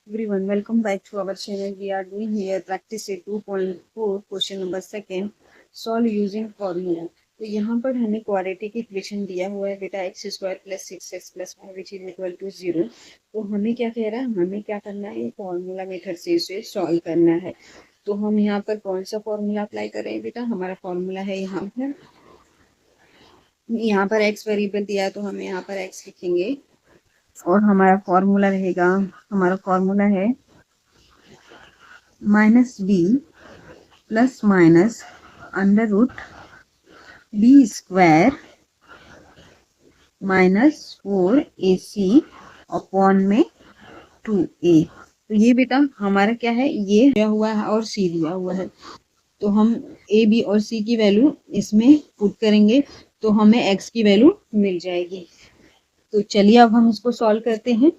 Everyone, welcome back to our channel. We are doing here practice set 2.4 question number second solve using formula. तो यहाँ पर हमें quadratic equation दिया हुआ है बेटा X square plus 6x plus 5 which is equal to 0। तो हमें क्या कह रहा है, हमें क्या करना है, फॉर्मूला मेथड से इसे सॉल्व करना है। तो हम यहाँ पर कौन सा फॉर्मूला अप्लाई करें बेटा, हमारा फॉर्मूला है यहाँ पर एक्स वेरिएबल दिया है तो हम यहाँ पर एक्स लिखेंगे और हमारा फॉर्मूला रहेगा, हमारा फॉर्मूला है minus B plus minus under root B square minus 4ac upon में 2a। तो ये बेटा हमारा क्या है, ये दिया हुआ है और सी दिया हुआ है। तो हम ए बी और सी की वैल्यू इसमें पुट करेंगे तो हमें एक्स की वैल्यू मिल जाएगी। तो चलिए अब हम इसको सॉल्व करते हैं।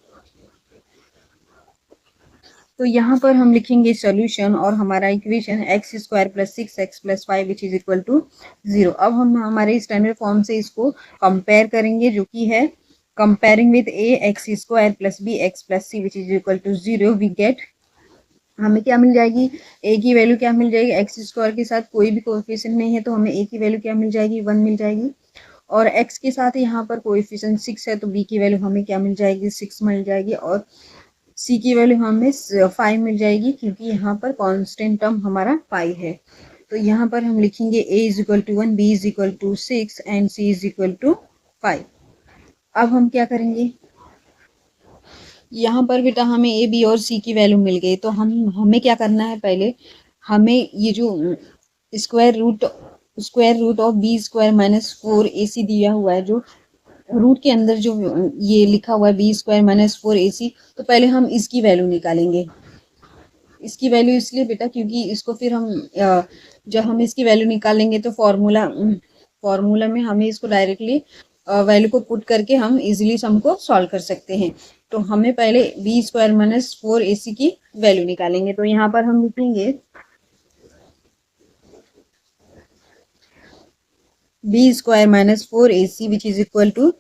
तो यहाँ पर हम लिखेंगे सॉल्यूशन और हमारा equation X square plus 6x plus 5 which is equal to 0। अब हम हमारे स्टैंडर्ड फॉर्म से इसको कंपेयर करेंगे, जो कि है comparing with A X square plus B X plus C which is equal to 0। We get, हमें क्या मिल जाएगी, ए की वैल्यू क्या मिल जाएगी, एक्स स्क्वायर के साथ कोई भी कोएफिशिएंट नहीं है तो हमें ए की वैल्यू क्या मिल जाएगी, 1 मिल जाएगी। और एक्स के साथ यहाँ पर कोएफिशिएंट 6 है तो बी की वैल्यू हमें क्या मिल जाएगी, 6 मिल जाएगी। और सी की वैल्यू हमें 5 मिल जाएगी, क्योंकि यहाँ पर कांस्टेंट टर्म हमारा 5 है। तो यहाँ पर हम लिखेंगे a is equal to 1, b is equal to 6 and c is equal to 5। अब हम क्या करेंगे, यहाँ पर बेटा हमें a b और c की वैल्यू मिल गई। तो हमें क्या करना है, पहले हमें ये जो square root of B square minus 4ac दिया हुआ है, जो रूट के अंदर जो ये लिखा हुआ है बी स्क्वायर माइनस 4ac, तो पहले हम इसकी वैल्यू निकालेंगे। इसकी वैल्यू इसलिए बेटा क्योंकि इसको फिर हम जब हम इसकी वैल्यू निकालेंगे तो फॉर्मूला में हमें इसको डायरेक्टली वैल्यू को पुट करके हम इजीली सम को सॉल्व कर सकते हैं। तो हमें पहले बी स्क्वायर माइनस 4ac की वैल्यू निकालेंगे। तो यहाँ पर हम लिखेंगे B square minus 4ac which is equal to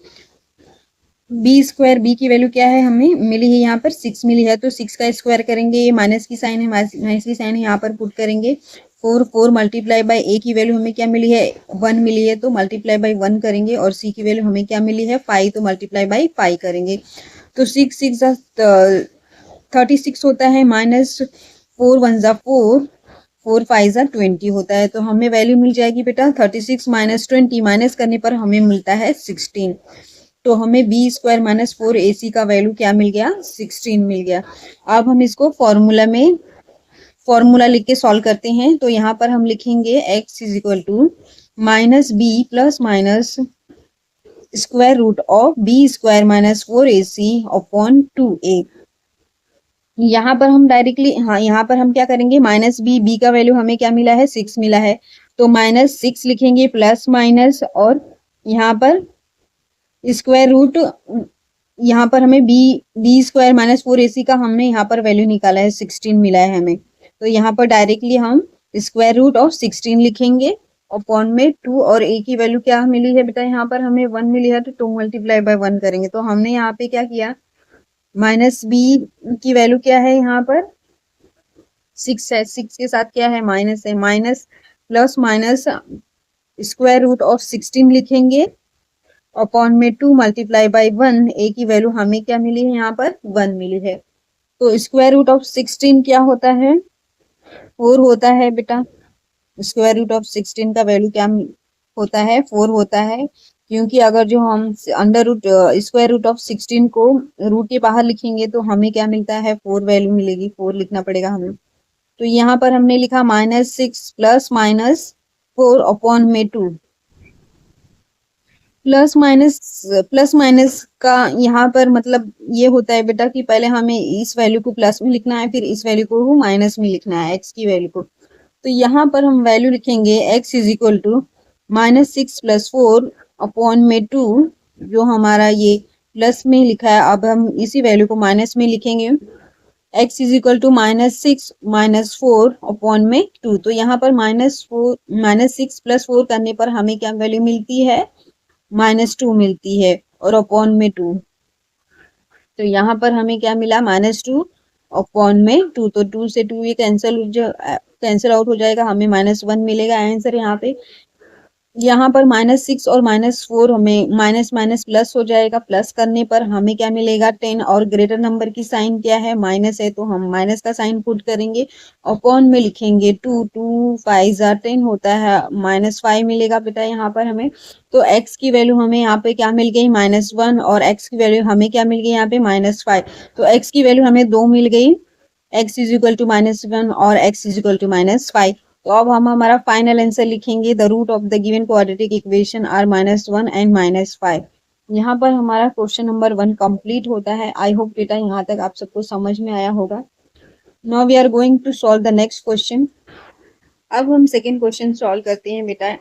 B square, B की वैल्यू क्या है, हमें मिली है यहाँ पर 6 मिली है, तो 6 का स्क्वायर करेंगे, ये माइनस की साइन है, माइनस की साइन है, यहाँ पर पुट करेंगे 4 मल्टीप्लाई बाय ए की वैल्यू हमें क्या मिली है, 1 मिली है, तो मल्टीप्लाई बाय 1 करेंगे। और सी की वैल्यू हमें क्या मिली है, 5, तो मल्टीप्लाई बाय 5 करेंगे। तो 6 36 होता है, माइनस 4 1 4, 4 5 20 होता है। तो हमें वैल्यू मिल जाएगी बेटा 36 माइनस 20, माइनस करने पर हमें मिलता है 16। तो हमें बी स्क्वायर माइनस 4ac का वैल्यू क्या मिल गया, 16 मिल गया। अब हम इसको फॉर्मूला लिख के सॉल्व करते हैं। तो यहाँ पर हम लिखेंगे x is equal to minus B plus minus square root of B square minus 4ac upon 2a। यहाँ पर हम डायरेक्टली, हाँ यहाँ पर हम क्या करेंगे, माइनस बी का वैल्यू हमें क्या मिला है, 6 मिला है, तो माइनस 6 लिखेंगे प्लस माइनस, और यहाँ पर स्क्वायर रूट, यहाँ पर हमें बी स्क्वायर माइनस 4ac का हमने यहाँ पर वैल्यू निकाला है, 16 मिला है हमें। तो यहाँ पर डायरेक्टली हम स्क्वायर रूट ऑफ 16 लिखेंगे अपॉन में 2, और a की वैल्यू क्या मिली है बेटा, यहाँ पर हमें 1 मिली है, तो 2 मल्टीप्लाई बाय 1 करेंगे। तो हमने यहाँ पे क्या किया, माइनस बी की वैल्यू क्या है, यहाँ पर 6 है, 6 के साथ क्या है, माइनस है, minus plus minus square root of 16 लिखेंगे अपॉन में 2 मल्टीप्लाई बाय 1। ए की वैल्यू हमें क्या मिली है, यहाँ पर 1 मिली है। तो स्क्वायर रूट ऑफ 16 क्या होता है, 4 होता है बेटा। स्क्वायर रूट ऑफ 16 का वैल्यू क्या होता है, 4 होता है, क्योंकि अगर जो हम under root square root of 16 को रूट के बाहर लिखेंगे तो हमें क्या मिलता है, 4 वैल्यू मिलेगी, 4 लिखना पड़ेगा हमें। तो यहाँ पर हमने लिखा माइनस 6 प्लस माइनस 4 अपॉन में 2। प्लस माइनस का यहाँ पर मतलब ये होता है बेटा कि पहले हमें इस वैल्यू को प्लस में लिखना है, फिर इस वैल्यू को माइनस में लिखना है, एक्स की वैल्यू को। तो यहाँ पर हम वैल्यू लिखेंगे X is equal to minus 6 plus 4 upon में 2, जो हमारा ये प्लस में लिखा है, अब हम इसी वैल्यू को माइनस में लिखेंगे, X is equal to minus 6 minus 4 upon में 2। तो यहाँ पर माइनस 6 प्लस 4 करने पर हमें क्या वैल्यू मिलती है, -2 मिलती है, और अपॉन में 2। तो यहाँ पर हमें क्या मिला, -2 अपॉन में 2, तो 2 से 2 ये कैंसिल आउट हो जाएगा, हमें -1 मिलेगा आंसर यहाँ पे। यहाँ पर -6 और -4 हमें माइनस माइनस प्लस हो जाएगा, प्लस करने पर हमें क्या मिलेगा 10, और ग्रेटर नंबर की साइन क्या है माइनस है, तो हम माइनस का साइन पुट करेंगे। अपॉन में लिखेंगे 2, 2 5 ज़ा 10 होता है, -5 मिलेगा बेटा यहाँ पर हमें। तो x की वैल्यू हमें यहाँ पे क्या मिल गई -1, और x की वैल्यू हमें क्या मिल गई यहाँ पे -5। तो x की वैल्यू हमें 2 मिल गई, x इज इक्वल टू -1 और x इज इक्वल टू -5। तो अब हम हमारा फाइनल आंसर लिखेंगे, the root of the given quadratic equation are -1 and -5। यहाँ पर हमारा क्वेश्चन नंबर 1 कंप्लीट होता है। आई होप बेटा यहाँ तक आप सबको समझ में आया होगा। Now we are going to solve the next question. अब हम सेकेंड क्वेश्चन सॉल्व करते हैं बेटा।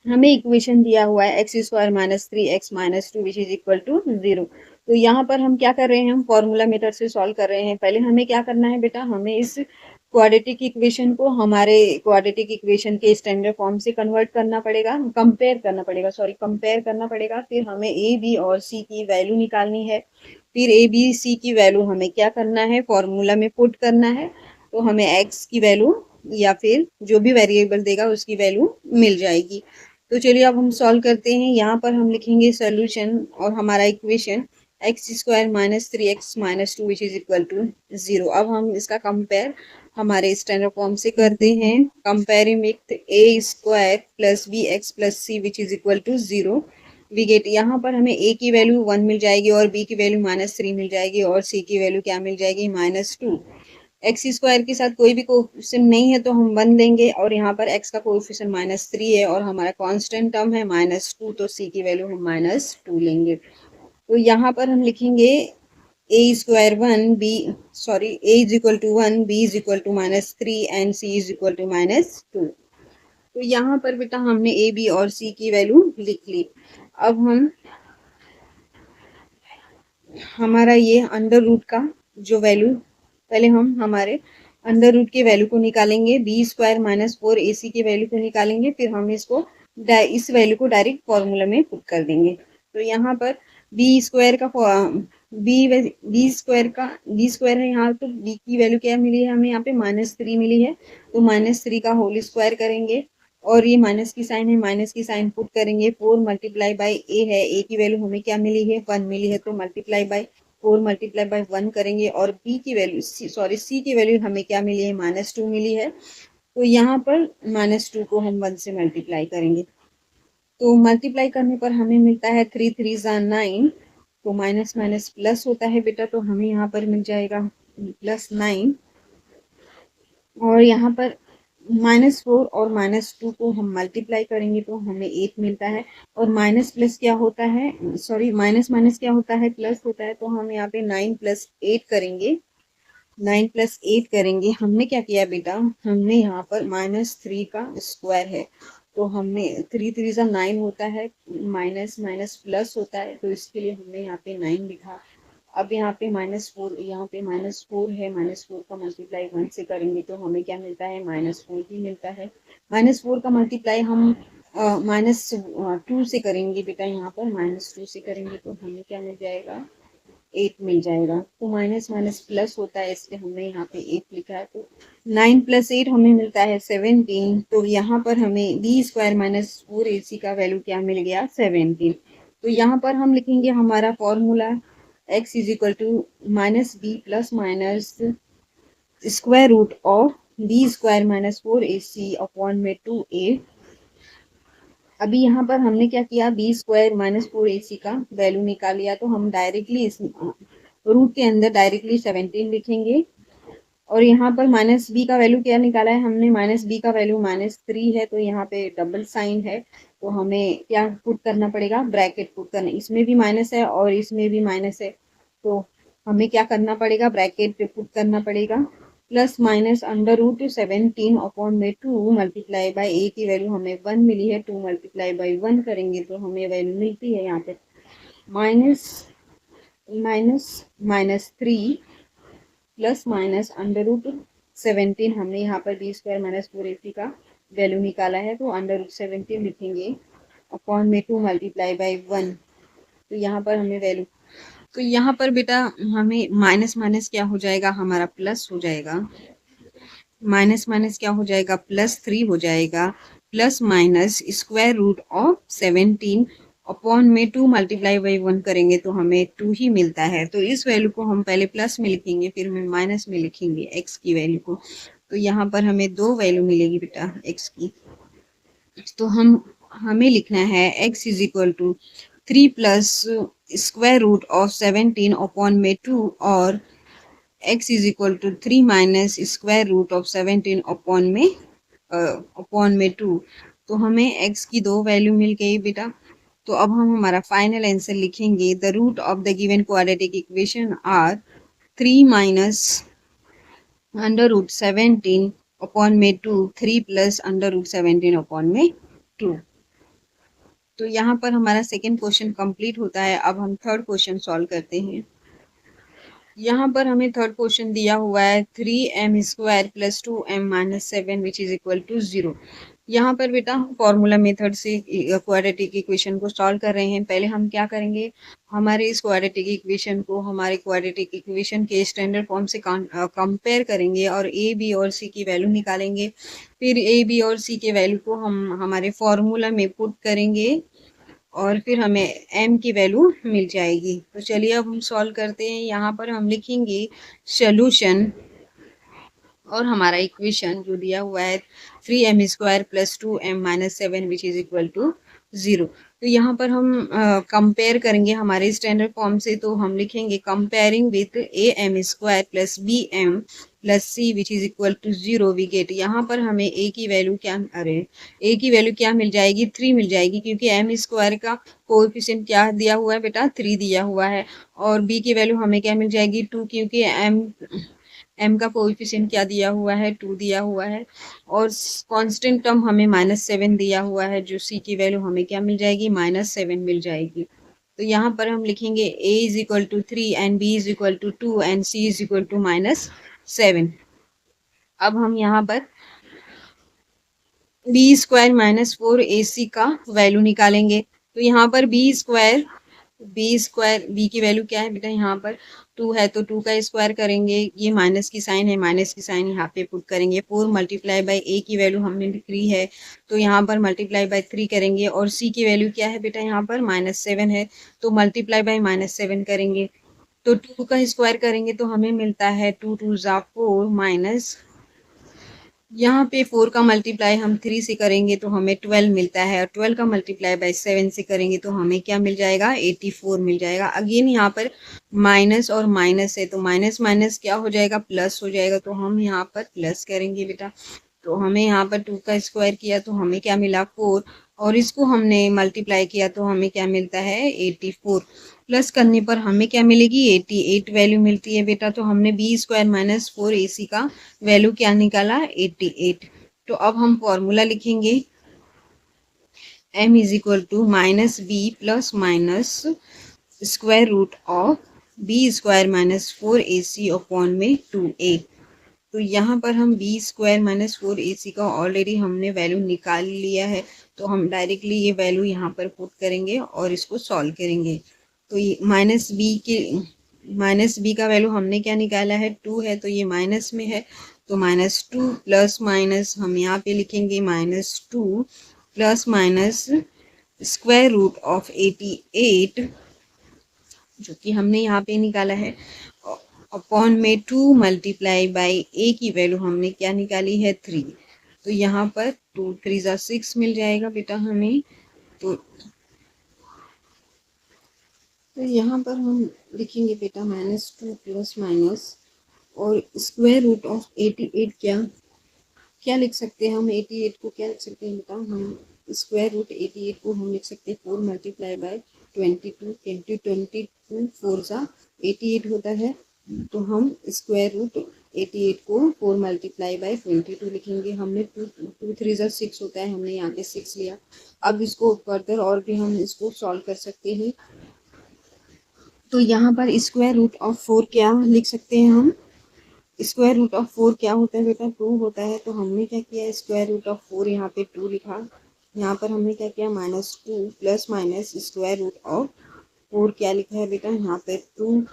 हमें इक्वेशन दिया हुआ है x² - 3x - 2 which is equal to 0। तो यहाँ पर हम क्या कर रहे हैं, हम फॉर्मूला मेथड से सॉल्व कर रहे हैं। पहले हमें क्या करना है बेटा, हमें इस क्वाड्रेटिक इक्वेशन को हमारे क्वाड्रेटिक इक्वेशन के स्टैंडर्ड फॉर्म से कन्वर्ट करना पड़ेगा, कंपेयर करना पड़ेगा। फिर हमें ए बी और सी की वैल्यू निकालनी है। फिर ए बी सी की वैल्यू हमें क्या करना है, फॉर्मूला में पुट करना है। तो हमें एक्स की वैल्यू या फिर जो भी वेरिएबल देगा उसकी वैल्यू मिल जाएगी। तो चलिए अब हम सॉल्व करते हैं। यहाँ पर हम लिखेंगे सोल्यूशन और हमारा equation x² - 3x - 2 which is equal to 0। अब हम इसका कंपेयर हमारे स्टैंडर्ड फॉर्म से करते हैं। Comparing with a² + bx + c which is equal to 0 we get, यहाँ पर हमें a की वैल्यू 1 मिल जाएगी और b की वैल्यू -3 मिल जाएगी और c की वैल्यू क्या मिल जाएगी -2। x² के साथ कोई भी कोएफिशिएंट नहीं है तो हम 1 लेंगे, और यहाँ पर x का कोएफिशिएंट -3 है और हमारा कांस्टेंट टर्म है -2, तो c की वैल्यू हम -2 लेंगे। तो यहाँ पर हम लिखेंगे a is equal to 1, b is equal to -3 and c is equal to -2। तो यहाँ पर बेटा हमने a b और c की वैल्यू लिख ली। अब हम हमारा ये अंडर रूट का जो वैल्यू, पहले हम हमारे अंडर रूट की वैल्यू को निकालेंगे, b² - 4ac की वैल्यू को निकालेंगे। फिर हम इसको इस वैल्यू को डायरेक्ट फॉर्मूला में पुट कर देंगे। तो यहाँ पर b² का b² है यहाँ, तो b की वैल्यू क्या मिली है हमें यहाँ पे -3 मिली है। तो -3 का होल स्क्वायर करेंगे और ये माइनस की साइन है, माइनस की साइन पुट करेंगे। 4 मल्टीप्लाई बाई ए है, ए की वैल्यू हमें क्या मिली है 1 मिली है, तो मल्टीप्लाई बाई 4 मल्टीप्लाई बाई 1 करेंगे। और बी की वैल्यू सी की वैल्यू हमें क्या मिली है -2 मिली है। तो यहाँ पर -2 को हम 1 से मल्टीप्लाई करेंगे। तो मल्टीप्लाई करने पर हमें मिलता है 3 3 ज़ा 9, तो माइनस माइनस प्लस होता है बेटा, तो हमें यहाँ पर मिल जाएगा +9। और यहाँ पर -4 और -2 को हम मल्टीप्लाई करेंगे तो हमें 8 मिलता है। और माइनस प्लस क्या होता है, सॉरी माइनस माइनस क्या होता है, प्लस होता है। तो हम यहाँ पे 9 + 8 करेंगे, 9 + 8 करेंगे। हमने क्या किया बेटा, हमने यहाँ पर -3 का स्क्वायर है, तो हमने 3 3 ज़ा 9 होता है, माइनस माइनस प्लस होता है, तो इसके लिए हमने यहाँ पे 9 लिखा। अब यहाँ पे -4, यहाँ पे -4 है, -4 का मल्टीप्लाई 1 से करेंगे तो हमें क्या मिलता है -4 ही मिलता है। -4 का मल्टीप्लाई हम -2 से करेंगे बेटा, यहाँ पर -2 से करेंगे तो हमें क्या मिल जाएगा 8 मिल जाएगा। तो माइनस माइनस प्लस होता है, इसलिए हमने यहाँ पे 8 लिखा है। तो 9 + 8 हमें मिलता है 17। तो यहाँ पर हमें b² - 4ac का वैल्यू क्या मिल गया 17। तो यहाँ पर हम लिखेंगे हमारा formula x is equal to -b + minus square root of b² - 4ac upon में 2a। अभी यहाँ पर हमने क्या किया, b² - 4ac का वैल्यू निकाल लिया, तो हम डायरेक्टली इस रूट के अंदर डायरेक्टली 17 लिखेंगे। और यहाँ पर -b का वैल्यू क्या निकाला है हमने, -b का वैल्यू -3 है, तो यहाँ पे डबल साइन है, तो हमें क्या पुट करना पड़ेगा, ब्रैकेट पुट करना। इसमें भी माइनस है और इसमें भी माइनस है, तो हमें क्या करना पड़ेगा, ब्रैकेट पुट करना पड़ेगा। +-17 अपॉन में 2 मल्टीप्लाई बाई ए की वैल्यू हमें 1 मिली है, 2 मल्टीप्लाई बाई 1 करेंगे तो हमें वैल्यू मिलती है यहाँ पे माइनस -3 +-17। हमने यहाँ पर b² - 4ac का वैल्यू निकाला है, तो √17 लिखेंगे अपॉन में 2 मल्टीप्लाई बाई 1। तो यहाँ पर हमें वैल्यू तो यहाँ पर बेटा हमें माइनस माइनस क्या हो जाएगा, हमारा प्लस हो जाएगा। माइनस माइनस क्या हो जाएगा, +3 हो जाएगा। Plus minus square root of 17 upon में 2 मल्टीप्लाई बाई 1 करेंगे तो हमें 2 ही मिलता है। तो इस वैल्यू को हम पहले प्लस में लिखेंगे, फिर हम माइनस में लिखेंगे एक्स की वैल्यू को। तो यहाँ पर हमें 2 वैल्यू मिलेगी बेटा एक्स की। तो हमें लिखना है x is equal to 3 plus square root of 17 upon में 2 और x is equal to 3 minus square root of 17 upon में 2। तो हमें x की 2 वैल्यू मिल गई बेटा। तो अब हम हमारा फाइनल आंसर लिखेंगे। The root of the given quadratic equation are 3 minus under root 17 upon में 2, 3 प्लस अंडर रूट 17 अपॉन में 2। तो यहाँ पर हमारा सेकेंड क्वेश्चन कंप्लीट होता है। अब हम थर्ड क्वेश्चन सॉल्व करते हैं। यहाँ पर हमें थर्ड क्वेश्चन दिया हुआ है 3m² plus 2m minus 7 which is equal to 0। यहाँ पर बेटा फॉर्मूला मेथड से क्वाड्रेटिक इक्वेशन को सॉल्व कर रहे हैं। पहले हम क्या करेंगे, हमारे इस क्वाड्रेटिक इक्वेशन को हमारे क्वाड्रेटिक इक्वेशन के स्टैंडर्ड फॉर्म से कंपेयर करेंगे और ए बी और सी की वैल्यू निकालेंगे। फिर ए बी और सी के वैल्यू को हम हमारे फॉर्मूला में पुट करेंगे और फिर हमें m की वैल्यू मिल जाएगी। तो चलिए अब हम सॉल्व करते हैं। यहाँ पर हम लिखेंगे सोल्यूशन और हमारा इक्वेशन जो दिया हुआ है 3m² plus 2m minus 7 which is equal to 0। तो यहाँ पर हम कंपेयर करेंगे हमारे स्टैंडर्ड फॉर्म से। तो हम लिखेंगे comparing with am² plus bm plus c which is equal to 0 we get. यहाँ पर हमें a की वैल्यू क्या मिल जाएगी, 3 मिल जाएगी, क्योंकि m² का कोएफिशिएंट क्या दिया हुआ है बेटा, 3 दिया हुआ है। और b की वैल्यू हमें क्या मिल जाएगी, 2, क्योंकि m का कोएफिशिएंट क्या दिया हुआ है, 2 दिया हुआ है। और कांस्टेंट टर्म हमें -7 दिया हुआ है, जो c की वैल्यू हमें क्या मिल जाएगी, -7 मिल जाएगी। तो यहाँ पर हम लिखेंगे a is equal to 3 and b is equal to 2 and c is equal to -7। अब हम यहाँ पर b² माइनस 4ac का वैल्यू निकालेंगे। तो यहाँ पर b की वैल्यू क्या है बेटा, यहाँ पर 2 है तो 2 का स्क्वायर करेंगे। ये माइनस की साइन है, माइनस की साइन यहाँ पे पुट करेंगे। 4 मल्टीप्लाई बाई a की वैल्यू हमने लिख ली है, तो यहाँ पर मल्टीप्लाई बाई 3 करेंगे। और c की वैल्यू क्या है बेटा, यहाँ पर -7 है, तो मल्टीप्लाई बाई -7 करेंगे। तो 2 का स्क्वायर करेंगे तो हमें मिलता है 2 2 ज़ा 4 माइनस, यहाँ पे 4 का मल्टीप्लाई हम 3 से करेंगे तो हमें 12 मिलता है, और 12 का मल्टीप्लाई बाई 7 से करेंगे तो हमें क्या मिल जाएगा, 84 मिल जाएगा। अगेन यहाँ पर माइनस और माइनस है, तो माइनस माइनस क्या हो जाएगा, प्लस हो जाएगा। तो हम यहाँ पर प्लस करेंगे बेटा। तो हमें यहाँ पर 2 का स्क्वायर किया तो हमें क्या मिला, 4, और इसको हमने मल्टीप्लाई किया तो हमें क्या मिलता है, 84। प्लस करने पर हमें क्या मिलेगी, 88 वैल्यू मिलती है बेटा। तो हमने b² माइनस 4ac का वैल्यू क्या निकाला, 88। तो अब हम फॉर्मूला लिखेंगे m is equal to -b plus minus square root of b² minus 4ac upon में 2a। तो यहाँ पर हम b² माइनस 4ac का ऑलरेडी हमने वैल्यू निकाल लिया है, तो हम डायरेक्टली ये वैल्यू यहाँ पर पुट करेंगे और इसको सॉल्व करेंगे। तो ये माइनस बी का वैल्यू हमने क्या निकाला है, 2 है, तो ये माइनस में है, तो -2 प्लस माइनस हम यहाँ पे लिखेंगे -2 plus minus square root of 88, जो कि हमने यहाँ पे निकाला है, अपॉन में 2 मल्टीप्लाई बाई a की वैल्यू हमने क्या निकाली है, 3। तो यहाँ पर 2 3 ज़ा 6 मिल जाएगा बेटा हमें। तो यहाँ पर हम लिखेंगे बेटा -2 प्लस माइनस और स्क्वायर रूट ऑफ 88 क्या लिख सकते हैं हम, 88 को क्या लिख सकते हैं बेटा, हम स्क्वायर रूट 88 को हम लिख सकते हैं 4 मल्टीप्लाई बाई 22 4 ज़ा 88 होता है। तो हम स्क्वायर रूट 88 को 4 मल्टीप्लाई बाई 22 लिखेंगे। हमने 2 3 ज़ा 6 होता है, हमने यहाँ पे 6 लिया। अब इसको फर्दर और भी हम इसको सॉल्व कर सकते हैं। तो यहाँ पर स्क्वायर रूट ऑफ 4 क्या लिख सकते हैं हम, स्क्वायर रूट ऑफ 4 क्या होता है बेटा, 2 होता है। तो हमने क्या किया, स्क्वायर रूट ऑफ 4 यहाँ पे 2 लिखा। यहाँ पर हमने क्या किया, -2 plus minus square root of 4 क्या लिखा है बेटा, यहाँ पे 2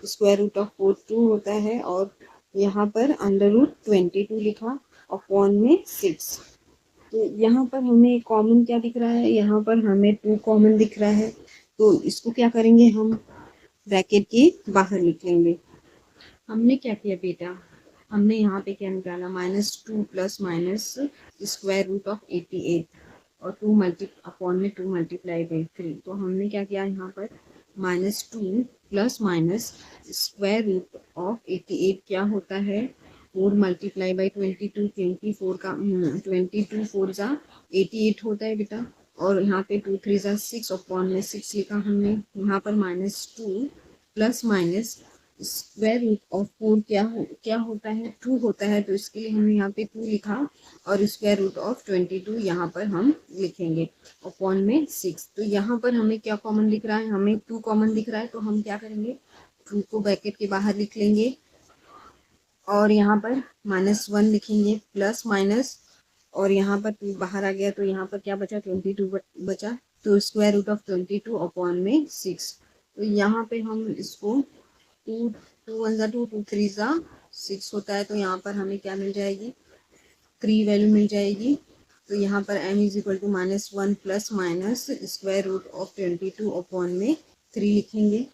स्क्वायर रूट ऑफ 4 2 होता है, और यहाँ पर अंडर रूट 22 लिखा अपॉन में 6। तो यहाँ पर हमें कॉमन क्या दिख रहा है, यहाँ पर हमें 2 कॉमन दिख रहा है, तो इसको क्या करेंगे हम ब्रैकेट के बाहर लिख लेंगे। हमने क्या किया बेटा, हमने यहाँ पे क्या निकाला, -2 plus minus square root of 88 और 2 मल्टी अपॉन में 2 मल्टीप्लाई बाई 3। तो हमने क्या किया यहाँ पर -2 plus minus square root of 88 क्या होता है 4 मल्टीप्लाई बाई 22, 24 का 22 4 जा 88 होता है बेटा, और यहाँ पे 2 3 जा 6 अपॉन में 6 लिखा हमने। यहाँ पर -2 plus minus square root of 4 क्या होता है 2 होता है, तो इसके लिए हमने यहाँ पे 2 लिखा, और स्क्वायर रूट ऑफ 22 यहाँ पर हम लिखेंगे अपॉन में 6। तो यहाँ पर हमें क्या कॉमन दिख रहा है, हमें 2 कॉमन दिख रहा है, तो हम क्या करेंगे 2 को ब्रैकेट के बाहर लिख लेंगे, और यहाँ पर -1 लिखेंगे प्लस माइनस, और यहाँ पर 2 बाहर आ गया, तो यहाँ पर क्या बचा 22 बचा, तो स्क्वायर रूट ऑफ 22 अपॉन में 6। तो यहाँ पे हम इसको 2 2 1 2 2 3 6 होता है, तो यहाँ पर हमें क्या मिल जाएगी 3 वैल्यू मिल जाएगी। तो यहाँ पर m is equal to -1 plus minus square root of 22 upon में 3 लिखेंगे।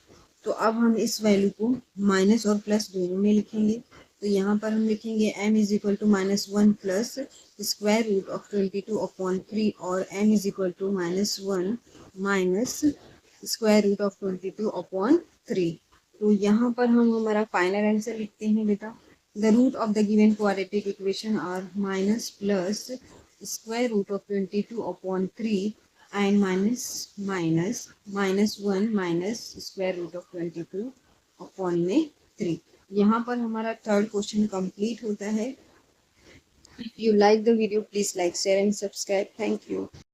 तो अब हम इस वैल्यू को माइनस और प्लस दोनों में लिखेंगे। तो यहाँ पर हम लिखेंगे m is equal to -1 plus square root of 22 upon 3, और m is equal to -1 minus square root of 22 upon 3। तो यहाँ पर हम हमारा फाइनल आंसर लिखते हैं बेटा, the root of the given quadratic equation are minus plus square root of 22 upon 3 and -1 minus square root of 22 upon में 3। यहाँ पर हमारा थर्ड क्वेश्चन कंप्लीट होता है। If you like the video please like share and subscribe. Thank you.